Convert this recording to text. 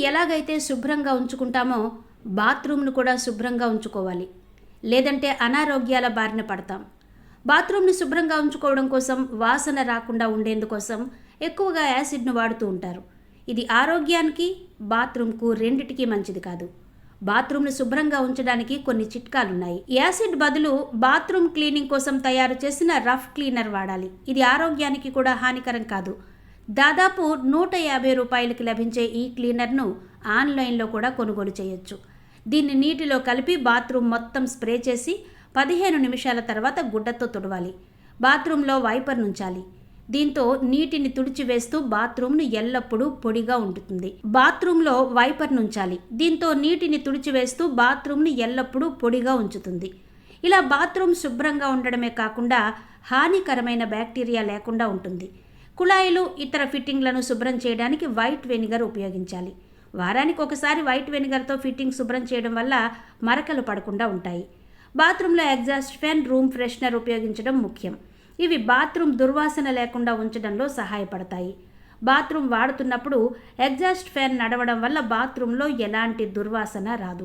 ఎలాగైతే శుభ్రంగా ఉంచుకుంటామో బాత్రూమ్ను కూడా శుభ్రంగా ఉంచుకోవాలి, లేదంటే అనారోగ్యాల బారిన పడతాం. బాత్రూమ్ని శుభ్రంగా ఉంచుకోవడం కోసం, వాసన రాకుండా ఉండేందుకోసం ఎక్కువగా యాసిడ్ను వాడుతూ ఉంటారు. ఇది ఆరోగ్యానికి, బాత్రూమ్కు రెండిటికీ మంచిది కాదు. బాత్రూమ్ను శుభ్రంగా ఉంచడానికి కొన్ని చిట్కాలున్నాయి. యాసిడ్ బదులు బాత్రూమ్ క్లీనింగ్ కోసం తయారు చేసిన రఫ్ క్లీనర్ వాడాలి. ఇది ఆరోగ్యానికి కూడా హానికరం కాదు. దాదాపు 150 రూపాయలకి లభించే ఈ క్లీనర్ను ఆన్లైన్లో కూడా కొనుగోలు చేయొచ్చు. దీన్ని నీటిలో కలిపి బాత్రూమ్ మొత్తం స్ప్రే చేసి 15 నిమిషాల తర్వాత గుడ్డతో తుడవాలి. బాత్రూంలో వైపర్ నుంచాలి. దీంతో నీటిని తుడిచివేస్తూ బాత్రూమ్ను ఎల్లప్పుడూ పొడిగా ఉంటుంది. బాత్రూంలో వైపర్ నుంచాలి. దీంతో నీటిని తుడిచివేస్తూ బాత్రూమ్ను ఎల్లప్పుడూ పొడిగా ఉంచుతుంది. ఇలా బాత్రూమ్ శుభ్రంగా ఉండడమే కాకుండా హానికరమైన బ్యాక్టీరియా లేకుండా ఉంటుంది. కుళాయిలు, ఇతర ఫిట్టింగ్లను శుభ్రం చేయడానికి వైట్ వెనిగర్ ఉపయోగించాలి. వారానికి ఒకసారి వైట్ వెనిగర్తో ఫిట్టింగ్ శుభ్రం చేయడం వల్ల మరకలు పడకుండా ఉంటాయి. బాత్రూంలో ఎగ్జాస్ట్ ఫ్యాన్, రూమ్ ఫ్రెషనర్ ఉపయోగించడం ముఖ్యం. ఇవి బాత్రూమ్ దుర్వాసన లేకుండా ఉంచడంలో సహాయపడతాయి. బాత్రూమ్ వాడుతున్నప్పుడు ఎగ్జాస్ట్ ఫ్యాన్ నడవడం వల్ల బాత్రూంలో ఎలాంటి దుర్వాసన రాదు.